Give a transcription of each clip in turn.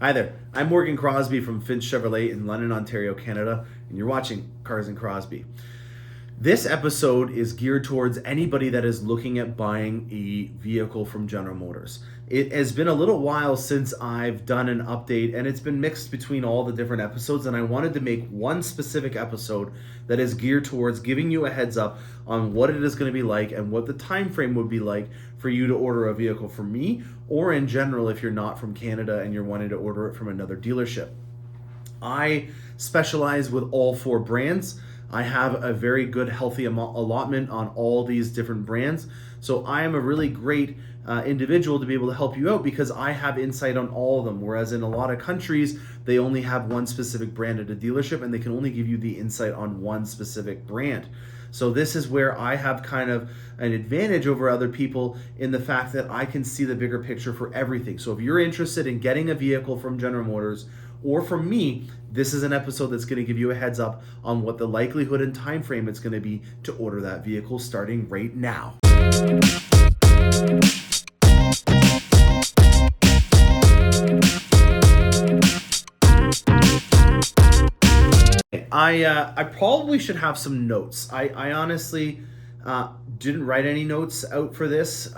Hi there, I'm Morgan Crosbie from Finch Chevrolet in London, Ontario, Canada, and you're watching Cars and Crosbie. This episode is geared towards anybody that is looking at buying a vehicle from General Motors. It has been a little while since I've done an update, and it's been mixed between all the different episodes, and I wanted to make one specific episode that is geared towards giving you a heads up on what it is going to be like and what the time frame would be like for you to order a vehicle from me, or in general if you're not from Canada and you're wanting to order it from another dealership. I specialize with all four brands. I have a very good, healthy allotment on all these different brands. So I am a really great individual to be able to help you out because I have insight on all of them. Whereas in a lot of countries, they only have one specific brand at a dealership and they can only give you the insight on one specific brand. So this is where I have kind of an advantage over other people in the fact that I can see the bigger picture for everything. So if you're interested in getting a vehicle from General Motors or from me, this is an episode that's going to give you a heads up on what the likelihood and time frame it's going to be to order that vehicle starting right now. I probably should have some notes. I honestly didn't write any notes out for this,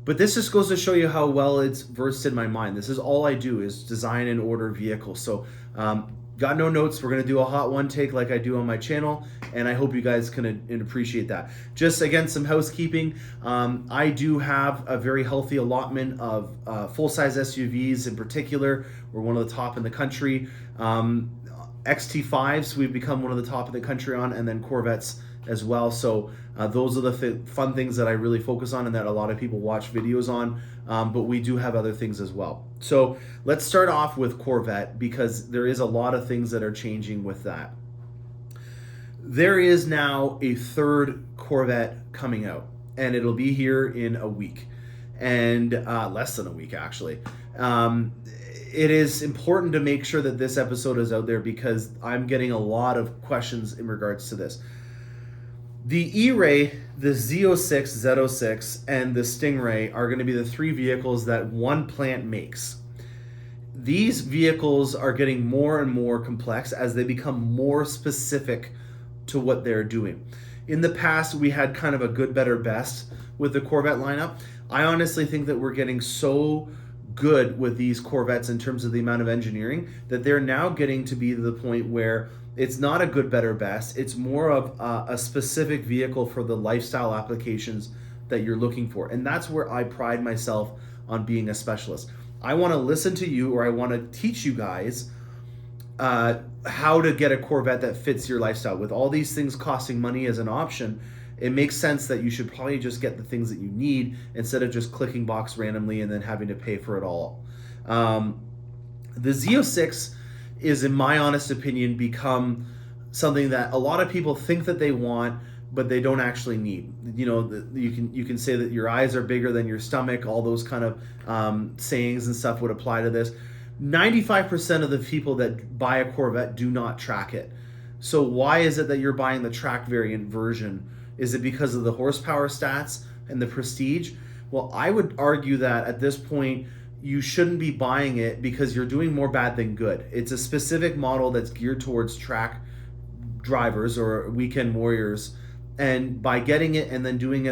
but this just goes to show you how well it's versed in my mind. This is all I do is design and order vehicles. So got no notes. We're going to do a hot one take like I do on my channel, and I hope you guys can appreciate that. Just again, some housekeeping. I do have a very healthy allotment of full-size SUVs in particular. We're one of the top in the country. XT5s we've become one of the top of the country on, and then Corvettes as well. So those are the fun things that I really focus on and that a lot of people watch videos on, but we do have other things as well. So let's start off with Corvette because there is a lot of things that are changing with that. There is now a third Corvette coming out, and it'll be here in a week, and less than a week actually. It is important to make sure that this episode is out there because I'm getting a lot of questions in regards to this. The E-Ray, the Z06, Z06, and the Stingray are going to be the three vehicles that one plant makes. These vehicles are getting more and more complex as they become more specific to what they're doing. In the past, we had kind of a good, better, best with the Corvette lineup. I honestly think that we're getting so good with these Corvettes in terms of the amount of engineering that they're now getting to be to the point where it's not a good, better, best. It's more of a specific vehicle for the lifestyle applications that you're looking for. And that's where I pride myself on being a specialist. I want to listen to you, or I want to teach you guys how to get a Corvette that fits your lifestyle. With all these things costing money as an option, it makes sense that you should probably just get the things that you need instead of just clicking box randomly and then having to pay for it all. The Z06 is, in my honest opinion, become something that a lot of people think that they want, but they don't actually need. You know, you can say that your eyes are bigger than your stomach. All those kind of sayings and stuff would apply to this. 95% of the people that buy a Corvette do not track it. So why is it that you're buying the track variant version? Is it because of the horsepower stats and the prestige? Well, I would argue that at this point, you shouldn't be buying it because you're doing more bad than good. It's a specific model that's geared towards track drivers or weekend warriors. And by getting it and then using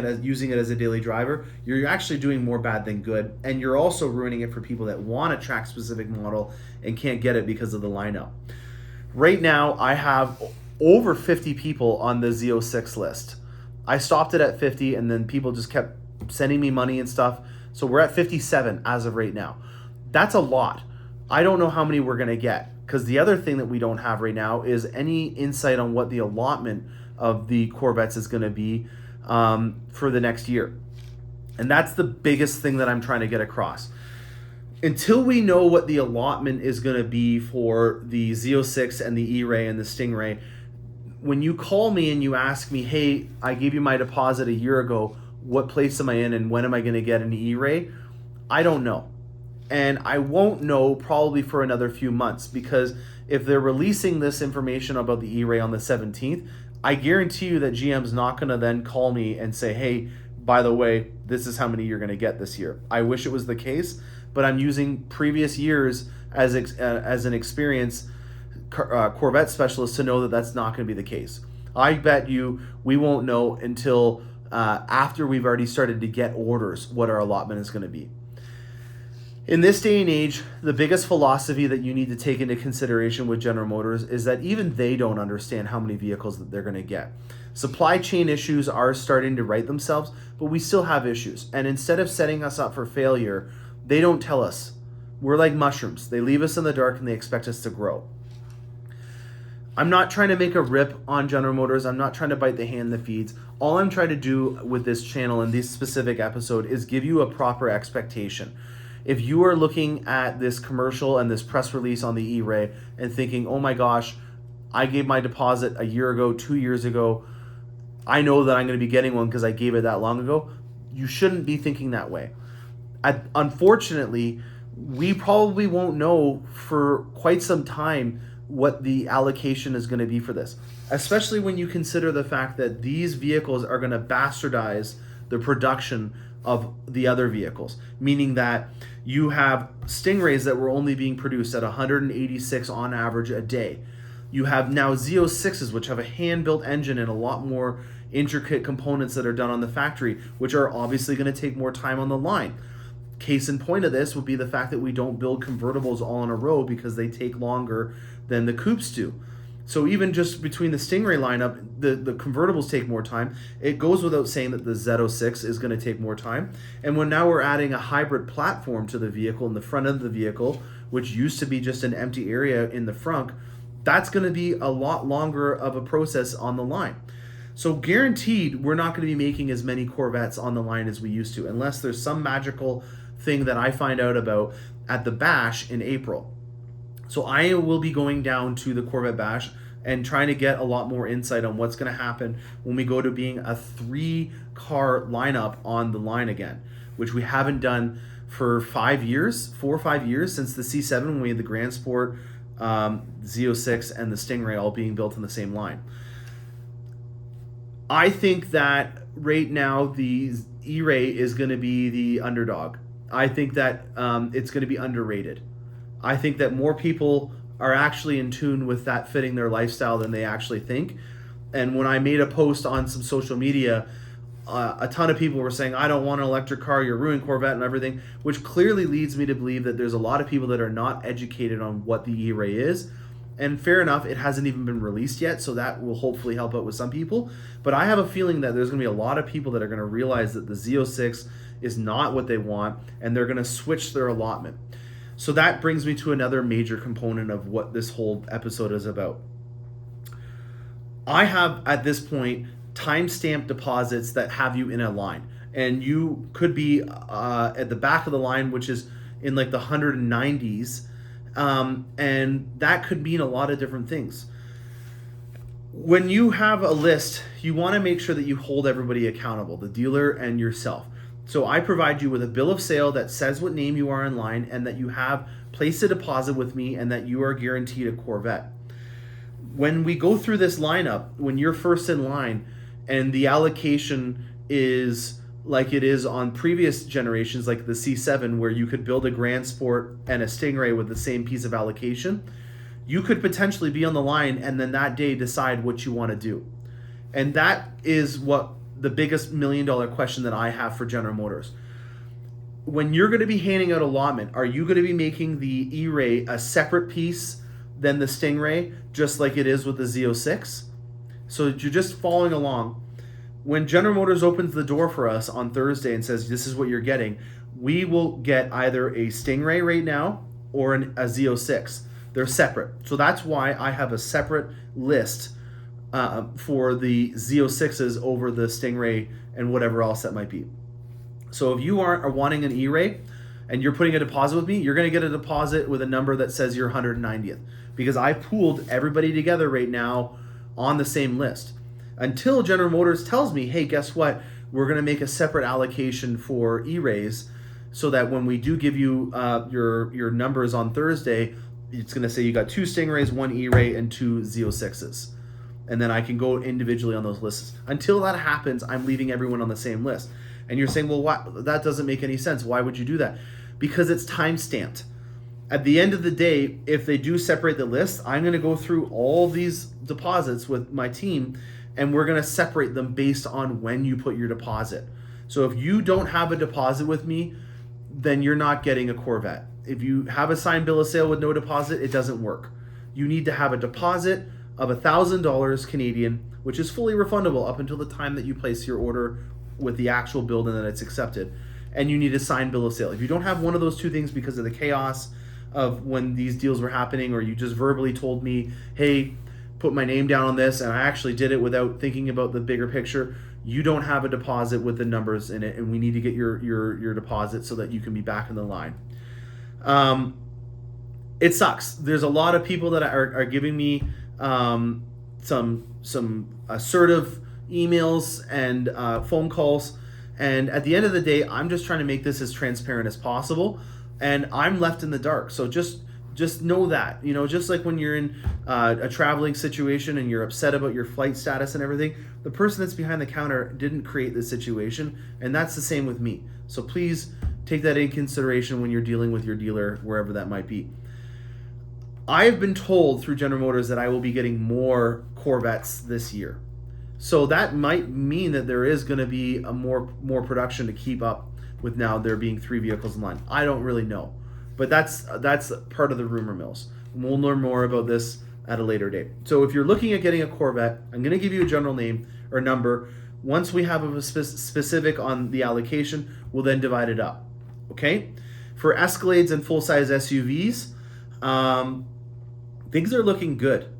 it as a daily driver, you're actually doing more bad than good. And you're also ruining it for people that want a track specific model and can't get it because of the lineup. Right now, I have over 50 people on the Z06 list. I stopped it at 50 and then people just kept sending me money and stuff. So we're at 57 as of right now. That's a lot. I don't know how many we're going to get because the other thing that we don't have right now is any insight on what the allotment of the Corvettes is going to be for the next year. And that's the biggest thing that I'm trying to get across. Until we know what the allotment is going to be for the Z06 and the E-Ray and the Stingray, when you call me and you ask me, hey, I gave you my deposit a year ago, what place am I in and when am I going to get an E-Ray? I don't know. And I won't know probably for another few months because if they're releasing this information about the E-Ray on the 17th, I guarantee you that GM's not going to then call me and say, hey, by the way, this is how many you're going to get this year. I wish it was the case, but I'm using previous years as an experienced Corvette specialist to know that that's not going to be the case. I bet you we won't know until after we've already started to get orders what our allotment is going to be. In this day and age, the biggest philosophy that you need to take into consideration with General Motors is that even they don't understand how many vehicles that they're going to get. Supply chain issues are starting to right themselves, but we still have issues. And instead of setting us up for failure, they don't tell us. We're like mushrooms. They leave us in the dark and they expect us to grow. I'm not trying to make a rip on General Motors. I'm not trying to bite the hand that feeds. All I'm trying to do with this channel and this specific episode is give you a proper expectation. If you are looking at this commercial and this press release on the E-Ray and thinking, oh my gosh, I gave my deposit a year ago, 2 years ago, I know that I'm going to be getting one because I gave it that long ago, you shouldn't be thinking that way. Unfortunately, we probably won't know for quite some time what the allocation is going to be for this, especially when you consider the fact that these vehicles are going to bastardize the production of the other vehicles, meaning that you have Stingrays that were only being produced at 186 on average a day. You have now Z06s, which have a hand-built engine and a lot more intricate components that are done on the factory, which are obviously going to take more time on the line. Case in point of this would be the fact that we don't build convertibles all in a row because they take longer than the coupes do. So even just between the Stingray lineup, the convertibles take more time. It goes without saying that the Z06 is going to take more time. And when now we're adding a hybrid platform to the vehicle in the front of the vehicle, which used to be just an empty area in the front, that's going to be a lot longer of a process on the line. So guaranteed, we're not going to be making as many Corvettes on the line as we used to, unless there's some magical thing that I find out about at the Bash in April. So I will be going down to the Corvette Bash and trying to get a lot more insight on what's going to happen when we go to being a 3-car lineup on the line again, which we haven't done for 4 or 5 years since the C7 when we had the Grand Sport, Z06, and the Stingray all being built on the same line. I think that right now the E-Ray is going to be the underdog. I think that it's going to be underrated. I think that more people are actually in tune with that fitting their lifestyle than they actually think. And when I made a post on some social media, a ton of people were saying, I don't want an electric car, you're ruining Corvette and everything, which clearly leads me to believe that there's a lot of people that are not educated on what the E-Ray is. And fair enough, it hasn't even been released yet, so that will hopefully help out with some people. But I have a feeling that there's going to be a lot of people that are going to realize that the Z06 is not what they want, and they're going to switch their allotment. So that brings me to another major component of what this whole episode is about. I have, at this point, timestamp deposits that have you in a line. And you could be at the back of the line, which is in like the 190s. And that could mean a lot of different things. When you have a list, you want to make sure that you hold everybody accountable, the dealer and yourself. So I provide you with a bill of sale that says what name you are in line and that you have placed a deposit with me and that you are guaranteed a Corvette. When we go through this lineup, when you're first in line and the allocation is like it is on previous generations, like the C7, where you could build a Grand Sport and a Stingray with the same piece of allocation, you could potentially be on the line and then that day decide what you want to do. And that is what the biggest $1 million question that I have for General Motors. When you're going to be handing out allotment, are you going to be making the E-Ray a separate piece than the Stingray, just like it is with the Z06? So you're just following along. When General Motors opens the door for us on Thursday and says, this is what you're getting, we will get either a Stingray right now or a Z06. They're separate. So that's why I have a separate list for the Z06s over the Stingray and whatever else that might be. So if you are wanting an E-Ray and you're putting a deposit with me, you're going to get a deposit with a number that says you're 190th, because I pooled everybody together right now on the same list. Until General Motors tells me, hey, guess what? We're going to make a separate allocation for E-Rays so that when we do give you your numbers on Thursday, it's going to say you got 2 Stingrays, 1 E-Ray, and 2 Z06s. And then I can go individually on those lists. Until that happens, I'm leaving everyone on the same list. And you're saying, well, that doesn't make any sense. Why would you do that? because it's time stamped. At the end of the day, if they do separate the list, I'm going to go through all these deposits with my team, and we're going to separate them based on when you put your deposit. So if you don't have a deposit with me, then you're not getting a Corvette. If you have a signed bill of sale with no deposit, it doesn't work. You need to have a deposit of $1,000 Canadian, which is fully refundable up until the time that you place your order with the actual build and then it's accepted. And you need a signed bill of sale. If you don't have one of those two things because of the chaos of when these deals were happening, or you just verbally told me, hey, put my name down on this, and I actually did it without thinking about the bigger picture, you don't have a deposit with the numbers in it, and we need to get your deposit so that you can be back in the line. It sucks. There's a lot of people that are giving me some assertive emails and phone calls, and at the end of the day, I'm just trying to make this as transparent as possible, and I'm left in the dark. So just know that, just like when you're in a traveling situation and you're upset about your flight status and everything, the person that's behind the counter didn't create the situation, and that's the same with me. So please take that in consideration when you're dealing with your dealer, wherever that might be. I've been told through General Motors that I will be getting more Corvettes this year. So that might mean that there is going to be a more production to keep up with now there being 3 vehicles in line. I don't really know. But that's part of the rumor mills. We'll learn more about this at a later date. So if you're looking at getting a Corvette, I'm going to give you a general name or number. Once we have a specific on the allocation, we'll then divide it up. Okay? For Escalades and full-size SUVs, things are looking good.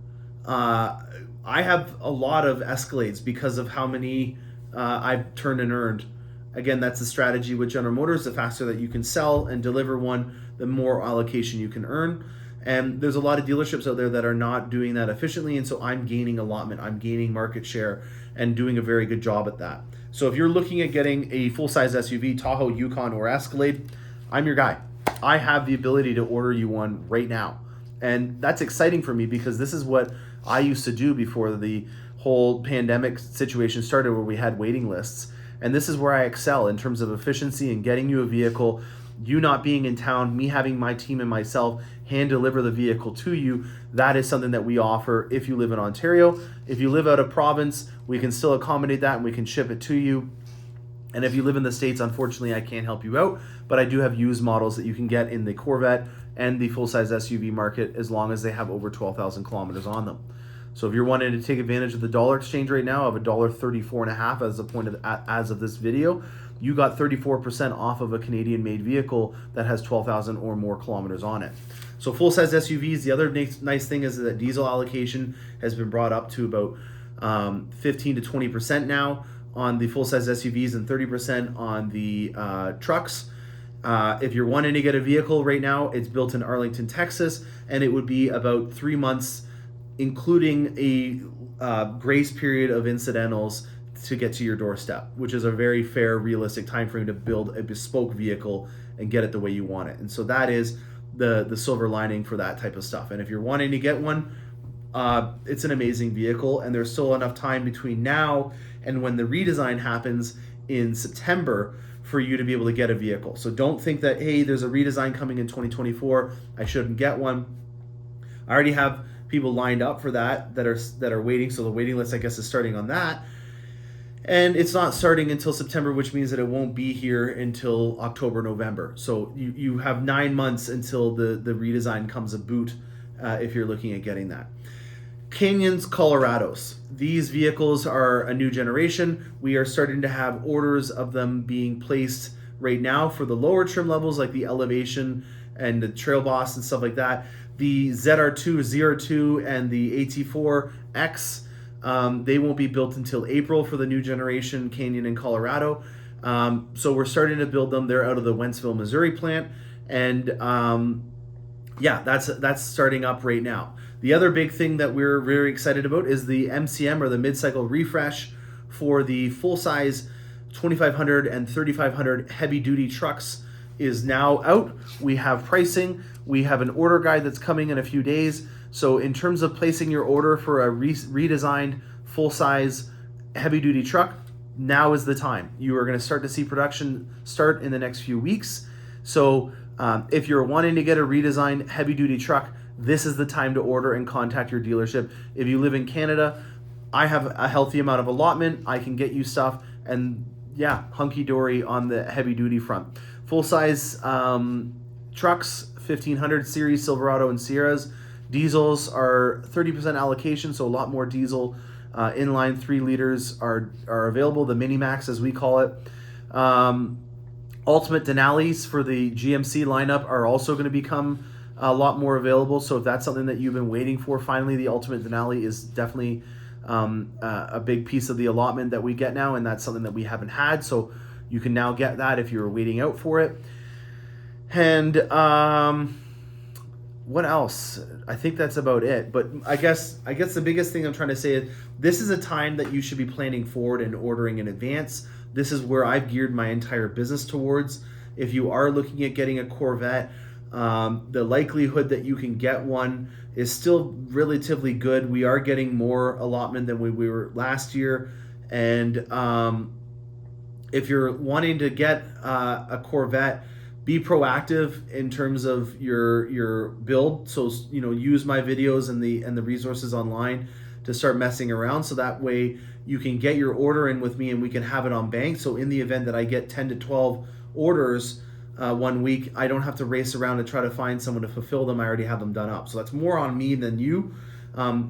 I have a lot of Escalades because of how many I've turned and earned. Again, that's the strategy with General Motors. The faster that you can sell and deliver one, the more allocation you can earn. And there's a lot of dealerships out there that are not doing that efficiently, and so I'm gaining allotment, I'm gaining market share, and doing a very good job at that. So if you're looking at getting a full-size SUV, Tahoe, Yukon, or Escalade, I'm your guy. I have the ability to order you one right now. And that's exciting for me because this is what I used to do before the whole pandemic situation started, where we had waiting lists. And this is where I excel in terms of efficiency and getting you a vehicle, you not being in town, me having my team and myself hand deliver the vehicle to you. That is something that we offer if you live in Ontario. If you live out of province, we can still accommodate that and we can ship it to you. And if you live in the States, unfortunately, I can't help you out, but I do have used models that you can get in the Corvette and the full-size SUV market as long as they have over 12,000 kilometers on them. So if you're wanting to take advantage of the dollar exchange right now of $1.34.5 as the point as of this video, you got 34% off of a Canadian-made vehicle that has 12,000 or more kilometers on it. So full-size SUVs, the other nice thing is that diesel allocation has been brought up to about 15 to 20% now on the full-size SUVs and 30% on the trucks. If you're wanting to get a vehicle right now, it's built in Arlington, Texas, and it would be about 3 months, including a grace period of incidentals to get to your doorstep, which is a very fair, realistic time frame to build a bespoke vehicle and get it the way you want it. And so that is the silver lining for that type of stuff. And if you're wanting to get one, it's an amazing vehicle, and there's still enough time between now and when the redesign happens in September for you to be able to get a vehicle. So don't think that, hey, there's a redesign coming in 2024, I shouldn't get one. I already have people lined up for that are waiting, so the waiting list, I guess, is starting on that. And it's not starting until September, which means that it won't be here until October, November. So you have 9 months until the redesign comes about if you're looking at getting that. Canyons, Colorados. These vehicles are a new generation. We are starting to have orders of them being placed right now for the lower trim levels like the Elevation and the Trail Boss and stuff like that. The ZR2, ZR2, and the AT4X, they won't be built until April for the new generation Canyon in Colorado. So we're starting to build them. They're out of the Wentzville, Missouri plant. And yeah, that's starting up right now. The other big thing that we're very excited about is the MCM, or the mid-cycle refresh, for the full-size 2500 and 3500 heavy-duty trucks is now out. We have pricing. We have an order guide that's coming in a few days. So in terms of placing your order for a redesigned full-size heavy-duty truck, now is the time. You are going to start to see production start in the next few weeks. So If you're wanting to get a redesigned heavy-duty truck, this is the time to order and contact your dealership. If you live in Canada, I have a healthy amount of allotment. I can get you stuff, and yeah, hunky-dory on the heavy-duty front. Full-size trucks, 1500 series Silverado and Sierras. Diesels are 30% allocation, so a lot more diesel. Inline 3 liters are available, the Mini-Max as we call it. Ultimate Denali's for the GMC lineup are also going to become a lot more available. So if that's something that you've been waiting for, finally the Ultimate Denali is definitely a big piece of the allotment that we get now, and that's something that we haven't had. So you can now get that if you're waiting out for it. And what else? I think that's about it. But I guess the biggest thing I'm trying to say is this is a time that you should be planning forward and ordering in advance. This is where I've geared my entire business towards. If you are looking at getting a Corvette, the likelihood that you can get one is still relatively good. We are getting more allotment than we were last year. And if you're wanting to get a Corvette, be proactive in terms of your build. So, use my videos and the resources online to start messing around, so that way you can get your order in with me and we can have it on bank. So in the event that I get 10 to 12 orders 1 week, I don't have to race around and try to find someone to fulfill them. I already have them done up. So that's more on me than you.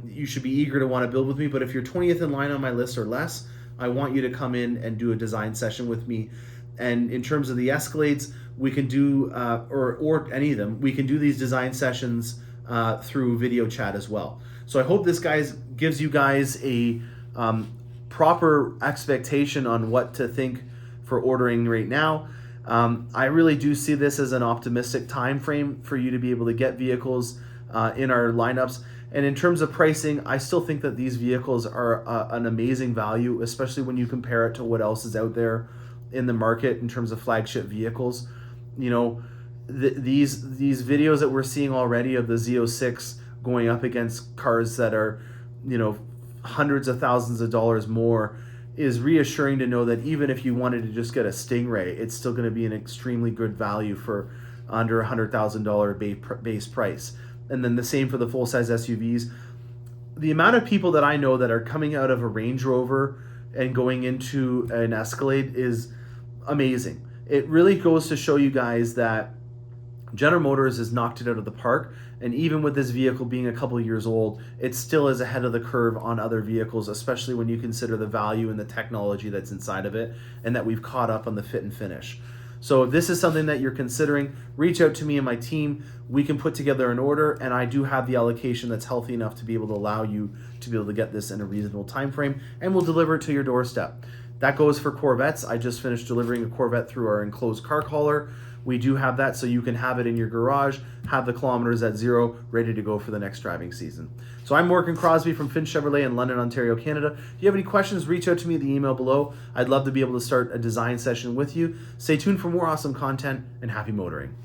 You should be eager to want to build with me, but if you're 20th in line on my list or less, I want you to come in and do a design session with me. And in terms of the Escalades, we can do, or any of them, we can do these design sessions through video chat as well. So I hope this gives you guys a proper expectation on what to think for ordering right now. I really do see this as an optimistic time frame for you to be able to get vehicles in our lineups. And in terms of pricing, I still think that these vehicles are an amazing value, especially when you compare it to what else is out there in the market in terms of flagship vehicles. These videos that we're seeing already of the Z06 going up against cars that are, hundreds of thousands of dollars more is reassuring to know that even if you wanted to just get a Stingray, it's still going to be an extremely good value for under $100,000 base price. And then the same for the full-size SUVs. The amount of people that I know that are coming out of a Range Rover and going into an Escalade is amazing. It really goes to show you guys that General Motors has knocked it out of the park, and even with this vehicle being a couple years old, it still is ahead of the curve on other vehicles, especially when you consider the value and the technology that's inside of it, and that we've caught up on the fit and finish. So if this is something that you're considering, reach out to me and my team. We can put together an order, and I do have the allocation that's healthy enough to be able to allow you to be able to get this in a reasonable time frame, and we'll deliver it to your doorstep. That goes for Corvettes. I just finished delivering a Corvette through our enclosed car hauler. We do have that, so you can have it in your garage, have the kilometers at zero, ready to go for the next driving season. So I'm Morgan Crosbie from Finch Chevrolet in London, Ontario, Canada. If you have any questions, reach out to me at the email below. I'd love to be able to start a design session with you. Stay tuned for more awesome content, and happy motoring.